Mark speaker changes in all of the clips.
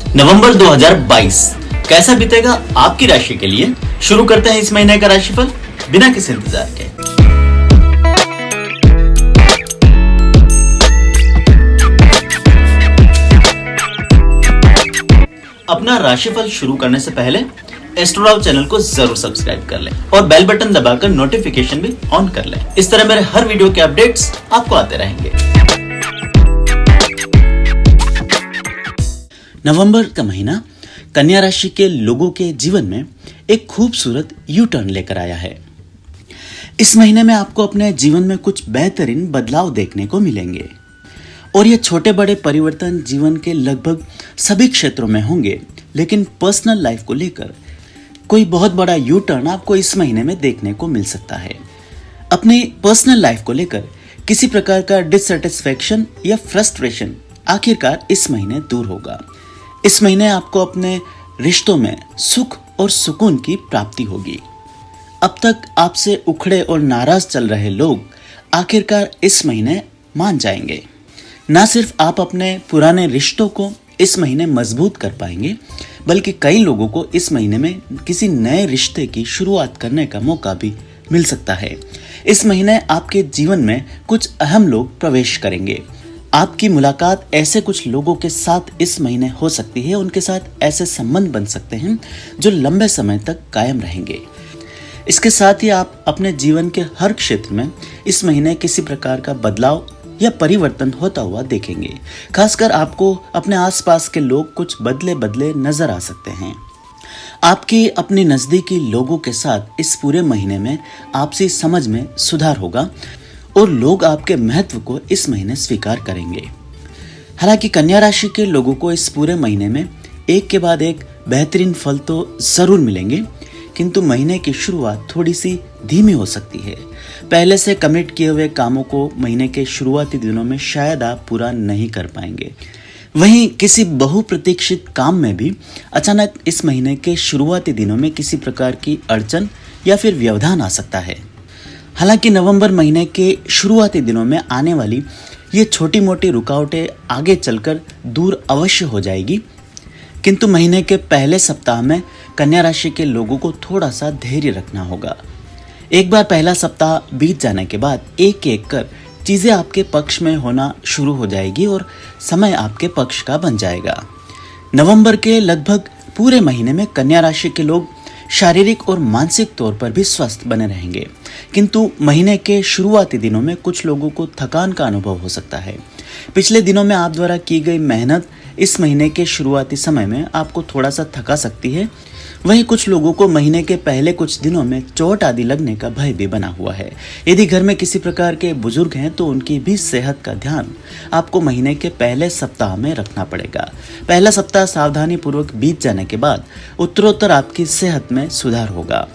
Speaker 1: नवंबर 2022 कैसा बीतेगा आपकी राशि के लिए। शुरू करते हैं इस महीने का राशिफल बिना किसी इंतजार के। अपना राशिफल शुरू करने से पहले एस्ट्रोराव चैनल को जरूर सब्सक्राइब कर लें और बेल बटन दबाकर नोटिफिकेशन भी ऑन कर लें। इस तरह मेरे हर वीडियो के अपडेट्स आपको आते रहेंगे। नवंबर का महीना कन्या राशि के लोगों के जीवन में एक खूबसूरत यू टर्न लेकर आया है। इस महीने में आपको अपने जीवन में कुछ बेहतरीन बदलाव देखने को मिलेंगे और ये छोटे बड़े परिवर्तन जीवन के लगभग सभी क्षेत्रों में होंगे, लेकिन पर्सनल लाइफ को लेकर कोई बहुत बड़ा यू टर्न आपको इस महीने में देखने को मिल सकता है। अपनी पर्सनल लाइफ को लेकर किसी प्रकार का डिससैटिस्फैक्शन या फ्रस्ट्रेशन आखिरकार इस महीने दूर होगा। इस महीने आपको अपने रिश्तों में सुख और सुकून की प्राप्ति होगी। अब तक आपसे उखड़े और नाराज चल रहे लोग आखिरकार इस महीने मान जाएंगे। न सिर्फ आप अपने पुराने रिश्तों को इस महीने मजबूत कर पाएंगे, बल्कि कई लोगों को इस महीने में किसी नए रिश्ते की शुरुआत करने का मौका भी मिल सकता है। इस महीने आपके जीवन में कुछ अहम लोग प्रवेश करेंगे। आपकी मुलाकात ऐसे कुछ लोगों के साथ इस महीने हो सकती है, उनके साथ ऐसे संबंध बन सकते हैं जो लंबे समय तक कायम रहेंगे। इसके साथ ही आप अपने जीवन के हर क्षेत्र में इस महीने किसी प्रकार का बदलाव या परिवर्तन होता हुआ देखेंगे। खासकर आपको अपने आसपास के लोग कुछ बदले नजर आ सकते हैं। आपकी अपने नजदीकी लोगों के साथ इस पूरे महीने में आपसी समझ में सुधार होगा और लोग आपके महत्व को इस महीने स्वीकार करेंगे। हालांकि कन्या राशि के लोगों को इस पूरे महीने में एक के बाद एक बेहतरीन फल तो जरूर मिलेंगे, किंतु महीने की शुरुआत थोड़ी सी धीमी हो सकती है। पहले से कमिट किए हुए कामों को महीने के शुरुआती दिनों में शायद आप पूरा नहीं कर पाएंगे। वहीं किसी बहुप्रतीक्षित काम में भी अचानक इस महीने के शुरुआती दिनों में किसी प्रकार की अड़चन या फिर व्यवधान आ सकता है। हालांकि नवंबर महीने के शुरुआती दिनों में आने वाली ये छोटी मोटी रुकावटें आगे चलकर दूर अवश्य हो जाएगी, किंतु महीने के पहले सप्ताह में कन्या राशि के लोगों को थोड़ा सा धैर्य रखना होगा। एक बार पहला सप्ताह बीत जाने के बाद एक एक कर चीजें आपके पक्ष में होना शुरू हो जाएगी और समय आपके पक्ष का बन जाएगा। नवंबर के लगभग पूरे महीने में कन्या राशि के लोग शारीरिक और मानसिक तौर पर भी स्वस्थ बने रहेंगे, किंतु महीने के शुरुआती दिनों में कुछ लोगों को थकान का अनुभव हो सकता है। पिछले दिनों में आप द्वारा की गई मेहनत इस महीने के शुरुआती समय में आपको थोड़ा सा थका सकती है। वहीं कुछ लोगों को महीने के पहले कुछ दिनों में चोट आदि लगने का भय भी बना हुआ है। यदि घर में किसी प्रकार के बुजुर्ग हैं तो उनकी भी सेहत का ध्यान आपको महीने के पहले सप्ताह में रखना पड़ेगा। पहला सप्ताह सावधानी पूर्वक बीत जाने के बाद उत्तरोत्तर आपकी सेहत में सुधार होगा।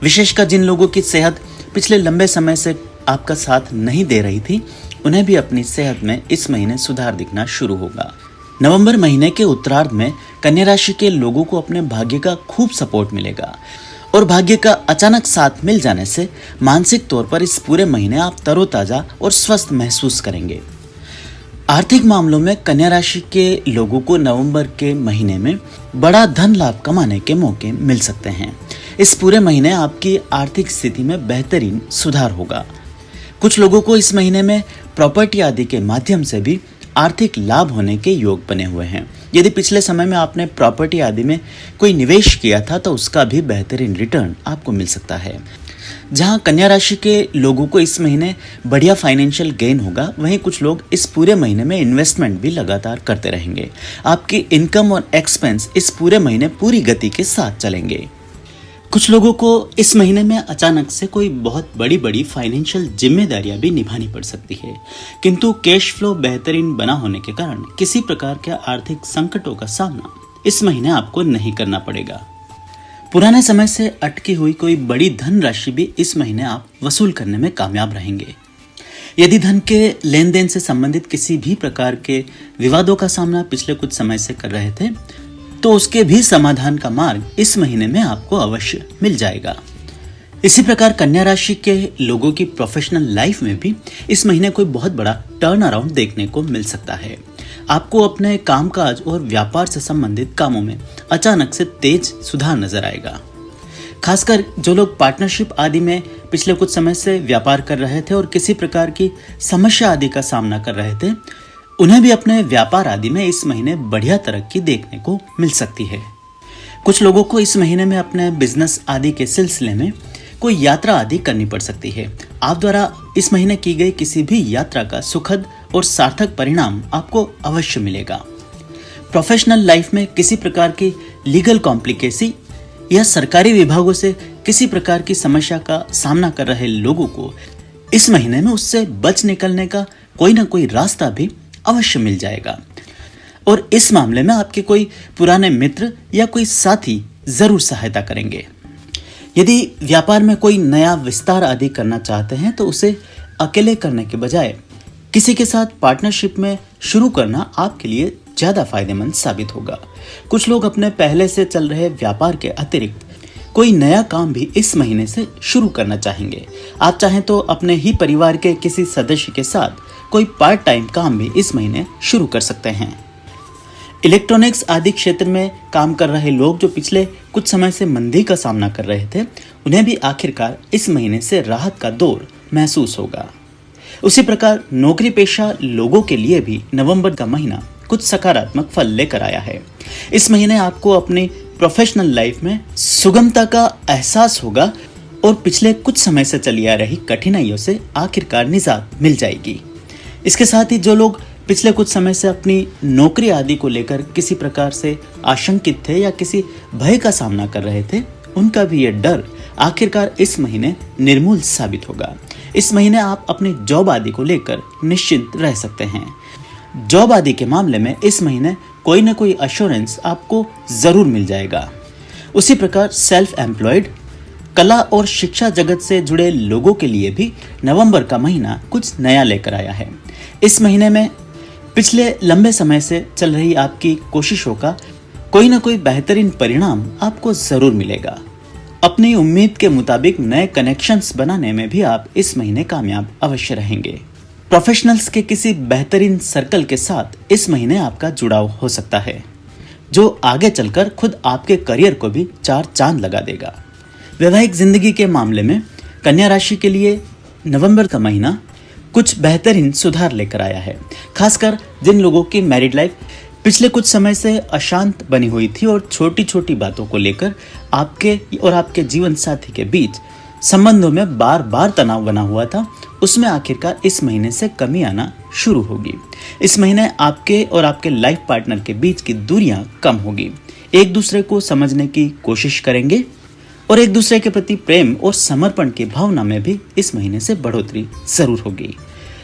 Speaker 1: विशेषकर जिन लोगों की सेहत पिछले लंबे समय से आपका साथ नहीं दे रही थी, उन्हें भी अपनी सेहत में इस महीने सुधार दिखना शुरू होगा। नवंबर महीने के उत्तरार्ध में कन्या राशि के लोगों को अपने भाग्य का खूब सपोर्ट मिलेगा और भाग्य का अचानक साथ मिल जाने से मानसिक तौर पर इस पूरे महीने आप तरोताजा और स्वस्थ महसूस करेंगे। आर्थिक मामलों में कन्या राशि के लोगों को नवंबर के महीने में बड़ा धन लाभ कमाने के मौके मिल सकते हैं। इस पूरे महीने आपकी आर्थिक स्थिति में बेहतरीन सुधार होगा। कुछ लोगों को इस महीने में प्रॉपर्टी आदि के माध्यम से भी आर्थिक लाभ होने के योग बने हुए हैं। यदि पिछले समय में आपने प्रॉपर्टी आदि में कोई निवेश किया था तो उसका भी बेहतरीन रिटर्न आपको मिल सकता है। जहां कन्या राशि के लोगों को इस महीने बढ़िया फाइनेंशियल गेन होगा, वहीं कुछ लोग इस पूरे महीने में इन्वेस्टमेंट भी लगातार करते रहेंगे। आपकी इनकम और एक्सपेंस इस पूरे महीने पूरी गति के साथ चलेंगे। कुछ लोगों को इस महीने में अचानक से कोई बहुत बड़ी फाइनेंशियल जिम्मेदारियां भी निभानी पड़ सकती है, किंतु कैश फ्लो बेहतरीन बना होने के कारण किसी प्रकार के आर्थिक संकटों का सामना इस महीने आपको नहीं करना पड़ेगा। पुराने समय से अटकी हुई कोई बड़ी धन राशि भी इस महीने आप वसूल करने में कामयाब रहेंगे। यदि धन के लेन देन से संबंधित किसी भी प्रकार के विवादों का सामना पिछले कुछ समय से कर रहे थे, तो उसके भी समाधान का मार्ग इस महीने में आपको अवश्य मिल जाएगा। इसी प्रकार कन्या राशि के लोगों की प्रोफेशनल लाइफ में भी इस महीने कोई बहुत बड़ा टर्न अराउंड देखने को मिल सकता है। आपको अपने कामकाज और व्यापार से संबंधित कामों में अचानक से तेज सुधार नजर आएगा। खासकर जो लोग पार्टनरशिप आदि में पिछले कुछ समय से व्यापार कर रहे थे और किसी प्रकार की समस्या आदि का सामना कर रहे थे, उन्हें भी अपने व्यापार आदि में इस महीने बढ़िया तरक्की देखने को मिल सकती है। कुछ लोगों को इस महीने में अपने बिजनेस आदि के सिलसिले में कोई यात्रा आदि करनी पड़ सकती है। आप द्वारा इस महीने की गई किसी भी यात्रा का सुखद और सार्थक परिणाम आपको अवश्य मिलेगा। प्रोफेशनल लाइफ में किसी प्रकार की लीगल कॉम्प्लिकेसी या सरकारी विभागों से किसी प्रकार की समस्या का सामना कर रहे लोगों को इस महीने में उससे बच निकलने का कोई ना कोई रास्ता भी अवश्य मिल जाएगा और इस मामले में आपके कोई पुराने मित्र या कोई साथी जरूर सहायता करेंगे। यदि व्यापार में कोई नया विस्तार आदि करना चाहते हैं तो उसे अकेले करने के बजाय किसी के साथ पार्टनरशिप में शुरू करना आपके लिए ज्यादा फायदेमंद साबित होगा। कुछ लोग अपने पहले से चल रहे व्यापार के अतिरिक्त कोई नया काम भी इस महीने से शुरू करना चाहेंगे। आप चाहें तो अपने ही परिवार के किसी सदस्य के साथ कोई पार्ट टाइम काम भी इस महीने शुरू कर सकते हैं। इलेक्ट्रॉनिक्स आदि क्षेत्र में काम कर रहे लोग जो पिछले कुछ समय से मंदी का सामना कर रहे थे, उन्हें भी आखिरकार इस महीने से राहत का दौर महसूस होगा। उसी प्रकार नौकरी पेशा लोगों के लिए भी नवंबर का महीना कुछ सकारात्मक फल लेकर आया है। इस महीने आपको अपनी प्रोफेशनल लाइफ में सुगमता का एहसास होगा और पिछले कुछ समय से चली आ रही कठिनाइयों से आखिरकार निजात मिल जाएगी। इसके साथ ही जो लोग पिछले कुछ समय से अपनी नौकरी आदि को लेकर किसी प्रकार से आशंकित थे या किसी भय का सामना कर रहे थे, उनका भी ये डर आखिरकार इस महीने निर्मूल साबित होगा। इस महीने आप अपनी जॉब आदि को लेकर निश्चिंत रह सकते हैं। जॉब आदि के मामले में इस महीने कोई न कोई अश्योरेंस आपको जरूर मिल जाएगा। उसी प्रकार सेल्फ एम्प्लॉयड, कला और शिक्षा जगत से जुड़े लोगों के लिए भी नवंबर का महीना कुछ नया लेकर आया है। इस महीने में पिछले लंबे समय से चल रही आपकी कोशिशों का कोई ना कोई बेहतरीन परिणाम आपको जरूर मिलेगा। अपनी उम्मीद के मुताबिक नए कनेक्शंस बनाने में भी आप इस महीने कामयाब अवश्य रहेंगे। प्रोफेशनल्स के किसी बेहतरीन सर्कल के साथ इस महीने आपका जुड़ाव हो सकता है, जो आगे चलकर खुद आपके करियर को भी चार चांद लगा देगा। वैवाहिक जिंदगी के मामले में कन्या राशि के लिए नवंबर का महीना कुछ बेहतरीन सुधार लेकर आया है। खासकर जिन लोगों की मैरिड लाइफ पिछले कुछ समय से अशांत बनी हुई थी और छोटी छोटी बातों को लेकर आपके और आपके जीवन साथी के बीच संबंधों में बार बार तनाव बना हुआ था, उसमें आखिरकार इस महीने से कमी आना शुरू होगी। इस महीने आपके और आपके लाइफ पार्टनर के बीच की दूरियां कम होगी। एक दूसरे को समझने की कोशिश करेंगे और एक दूसरे के प्रति प्रेम और समर्पण की भावना में भी इस महीने से बढ़ोतरी जरूर होगी।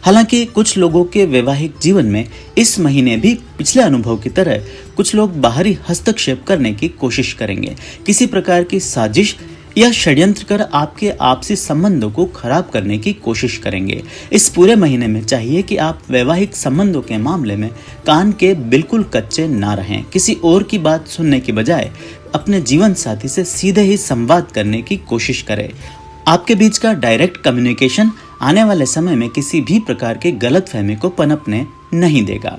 Speaker 1: हालांकि कुछ लोगों के वैवाहिक जीवन में इस महीने भी पिछले अनुभव की तरह कुछ लोग बाहरी हस्तक्षेप करने की कोशिश करेंगे। किसी प्रकार की साजिश या षड्यंत्र कर आपके आपसी संबंधों को खराब करने की कोशिश करेंगे। इस पूरे महीने में चाहिए कि आप वैवाहिक संबंधों के मामले में कान के बिल्कुल कच्चे ना रहें। किसी और की बात सुनने के बजाय अपने जीवन साथी से सीधे ही संवाद करने की कोशिश करें। आपके बीच का डायरेक्ट कम्युनिकेशन आने वाले समय में किसी भी प्रकार के गलतफहमी को पनपने नहीं देगा।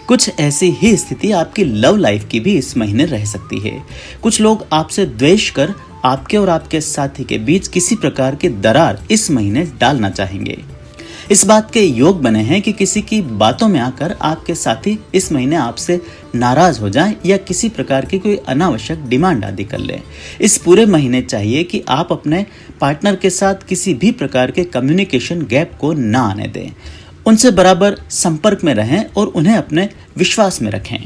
Speaker 1: कुछ ऐसी ही स्थिति आपकी लव लाइफ की भी इस महीने रह सकती है। कुछ लोग आपसे द्वेष कर आपके और आपके साथी के बीच किसी प्रकार की दरार इस महीने डालना चाहेंगे। इस बात के योग बने हैं कि किसी की बातों में आकर आपके साथी इस महीने आपसे नाराज हो जाएं या किसी प्रकार की कोई अनावश्यक डिमांड आदि कर लें। इस पूरे महीने चाहिए कि आप अपने पार्टनर के साथ किसी भी प्रकार के कम्युनिकेशन गैप को ना आने दें। उनसे बराबर संपर्क में रहें और उन्हें अपने विश्वास में रखें।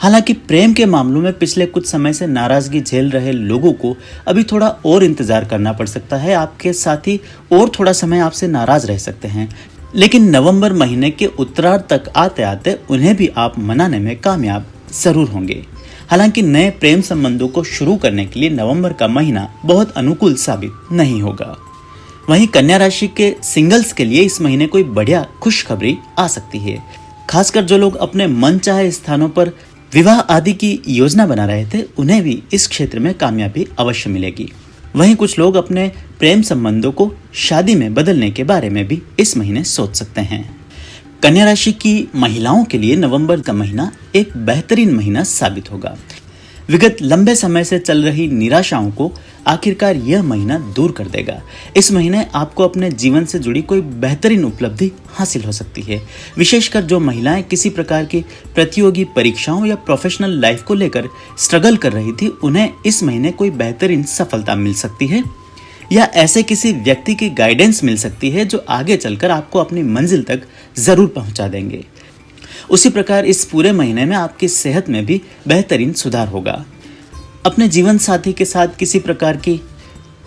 Speaker 1: हालांकि प्रेम के मामलों में पिछले कुछ समय से नाराजगी झेल रहे लोगों को अभी थोड़ा और इंतजार करना पड़ सकता है। आपके साथी और थोड़ा समय आपसे नाराज रह सकते हैं, लेकिन नवंबर महीने के उत्तरार्ध तक आते आते उन्हें भी आप मनाने में कामयाब जरूर होंगे। हालांकि नए प्रेम संबंधों को शुरू करने के लिए नवंबर का महीना बहुत अनुकूल साबित नहीं होगा। वहीं कन्या राशि के सिंगल्स के लिए इस महीने कोई बढ़िया खुशखबरी आ सकती है। खासकर जो लोग अपने मनचाहे स्थानों पर विवाह आदि की योजना बना रहे थे, उन्हें भी इस क्षेत्र में कामयाबी अवश्य मिलेगी। वहीं कुछ लोग अपने प्रेम संबंधों को शादी में बदलने के बारे में भी इस महीने सोच सकते हैं। कन्या राशि की महिलाओं के लिए नवंबर का महीना एक बेहतरीन महीना साबित होगा। विगत लंबे समय से चल रही निराशाओं को आखिरकार यह महीना दूर कर देगा। इस महीने आपको अपने जीवन से जुड़ी कोई बेहतरीन उपलब्धि हासिल हो सकती है। विशेषकर जो महिलाएं किसी प्रकार की प्रतियोगी परीक्षाओं या प्रोफेशनल लाइफ को लेकर स्ट्रगल कर रही थी, उन्हें इस महीने कोई बेहतरीन सफलता मिल सकती है या ऐसे किसी व्यक्ति की गाइडेंस मिल सकती है जो आगे चलकर आपको अपनी मंजिल तक जरूर पहुंचा देंगे। उसी प्रकार इस पूरे महीने में आपकी सेहत में भी बेहतरीन सुधार होगा। अपने जीवन साथी के साथ किसी प्रकार की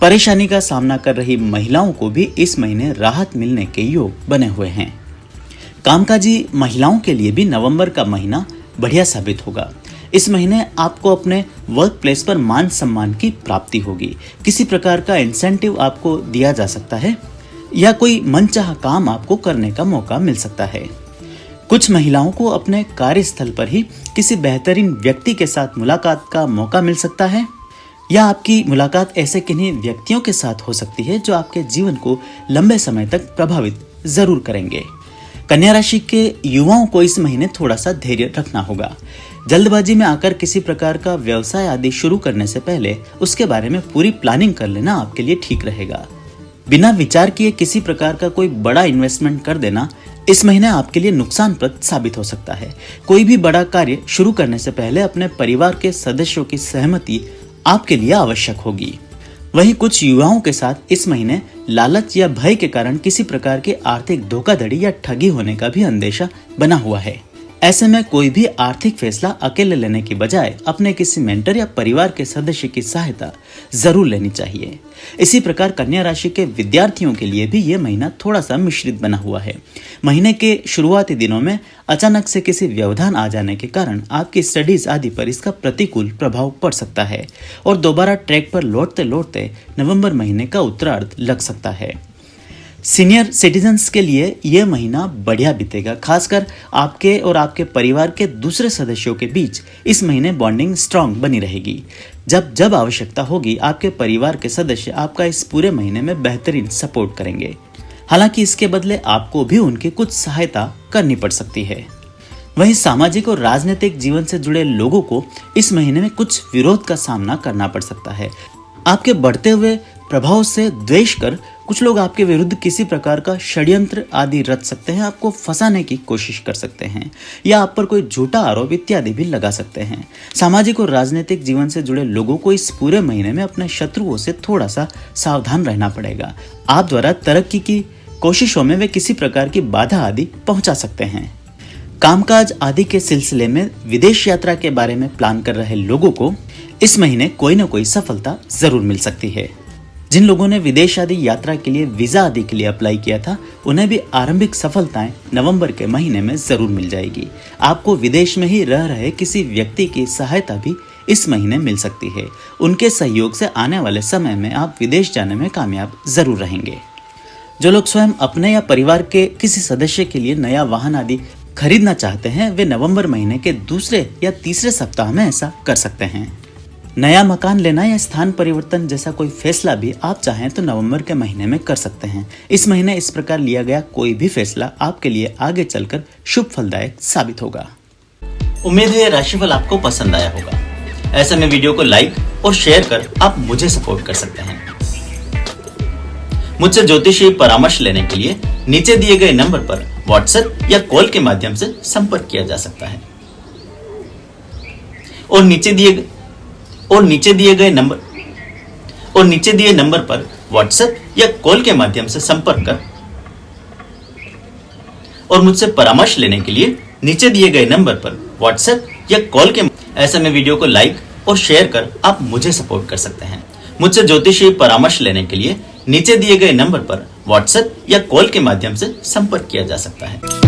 Speaker 1: परेशानी का सामना कर रही महिलाओं को भी इस महीने राहत मिलने के योग बने हुए हैं। कामकाजी महिलाओं के लिए भी नवंबर का महीना बढ़िया साबित होगा। इस महीने आपको अपने वर्क प्लेस पर मान सम्मान की प्राप्ति होगी। किसी प्रकार का इंसेंटिव आपको दिया जा सकता है या कोई मनचाहा काम आपको करने का मौका मिल सकता है। कुछ महिलाओं को अपने कार्यस्थल पर ही किसी बेहतरीन व्यक्ति के साथ मुलाकात का मौका मिल सकता है या आपकी मुलाकात ऐसे किन्हीं व्यक्तियों के साथ हो सकती है जो आपके जीवन को लंबे समय तक प्रभावित जरूर करेंगे। कन्या राशि के युवाओं को इस महीने थोड़ा सा धैर्य रखना होगा। जल्दबाजी में आकर किसी प्रकार का व्यवसाय आदि शुरू करने से पहले उसके बारे में पूरी प्लानिंग कर लेना आपके लिए ठीक रहेगा। बिना विचार किए किसी प्रकार का कोई बड़ा इन्वेस्टमेंट कर देना इस महीने आपके लिए नुकसानप्रद साबित हो सकता है। कोई भी बड़ा कार्य शुरू करने से पहले अपने परिवार के सदस्यों की सहमति आपके लिए आवश्यक होगी। वहीं कुछ युवाओं के साथ इस महीने लालच या भय के कारण किसी प्रकार की आर्थिक धोखाधड़ी या ठगी होने का भी अंदेशा बना हुआ है। ऐसे में कोई भी आर्थिक फैसला अकेले लेने की बजाय अपने किसी मेंटर या परिवार के सदस्य की सहायता जरूर लेनी चाहिए। इसी प्रकार कन्या राशि के विद्यार्थियों के लिए भी ये महीना थोड़ा सा मिश्रित बना हुआ है। महीने के शुरुआती दिनों में अचानक से किसी व्यवधान आ जाने के कारण आपकी स्टडीज आदि पर इसका प्रतिकूल प्रभाव पड़ सकता है और दोबारा ट्रैक पर लौटते लौटते नवंबर महीने का उत्तरार्ध लग सकता है। सीनियर सिटीजन्स के लिए यह महीना बढ़िया बीतेगा। खासकर आपके और आपके परिवार के दूसरे सदस्यों के बीच इस महीने बॉन्डिंग स्ट्रांग बनी रहेगी। जब जब आवश्यकता होगी आपके परिवार के सदस्य आपका इस पूरे महीने में बेहतरीन सपोर्ट करेंगे। हालांकि इसके बदले आपको भी उनकी कुछ सहायता करनी पड़ सकती है। वहीं सामाजिक और राजनीतिक जीवन से जुड़े लोगों को इस महीने में कुछ विरोध का सामना करना पड़ सकता है। आपके बढ़ते हुए प्रभाव से द्वेष कर कुछ लोग आपके विरुद्ध किसी प्रकार का षड्यंत्र आदि रच सकते हैं, आपको फंसाने की कोशिश कर सकते हैं या आप पर कोई झूठा आरोप इत्यादि भी लगा सकते हैं। सामाजिक और राजनीतिक जीवन से जुड़े लोगों को इस पूरे महीने में अपने शत्रुओं से थोड़ा सा सावधान रहना पड़ेगा। आप द्वारा तरक्की की कोशिशों में वे किसी प्रकार की बाधा आदि पहुंचा सकते हैं। कामकाज आदि के सिलसिले में विदेश यात्रा के बारे में प्लान कर रहे लोगों को इस महीने कोई न कोई सफलता जरूर मिल सकती है। जिन लोगों ने विदेश आदि यात्रा के लिए वीजा आदि के लिए अप्लाई किया था, उन्हें भी आरंभिक सफलताएं नवंबर के महीने में जरूर मिल जाएगी। आपको विदेश में ही रह रहे किसी व्यक्ति की सहायता भी इस महीने मिल सकती है। उनके सहयोग से आने वाले समय में आप विदेश जाने में कामयाब जरूर रहेंगे। जो लोग स्वयं अपने या परिवार के किसी सदस्य के लिए नया वाहन आदि खरीदना चाहते हैं, वे नवंबर महीने के दूसरे या तीसरे सप्ताह में ऐसा कर सकते हैं। नया मकान लेना या स्थान परिवर्तन जैसा कोई फैसला भी आप चाहें तो नवंबर के महीने में कर सकते हैं। इस महीने इस प्रकार लिया गया कोई भी फैसला आपके लिए आगे चलकर शुभ फलदायक साबित होगा। उम्मीद है ये राशिफल आपको पसंद आया होगा। ऐसे में वीडियो को लाइक और शेयर कर आप मुझे सपोर्ट कर सकते हैं। मुझसे ज्योतिषीय परामर्श लेने के लिए नीचे दिए गए नंबर पर व्हाट्सएप या कॉल के माध्यम से संपर्क किया जा सकता है और नीचे दिए नंबर पर व्हाट्सएप या कॉल के माध्यम से संपर्क कर और मुझसे परामर्श लेने के लिए नीचे दिए गए नंबर पर व्हाट्सएप या कॉल के ऐसे में वीडियो को लाइक और शेयर कर आप मुझे सपोर्ट कर सकते हैं। मुझसे ज्योतिषीय परामर्श लेने के लिए नीचे दिए गए नंबर पर व्हाट्सएप या कॉल के माध्यम से संपर्क किया जा सकता है।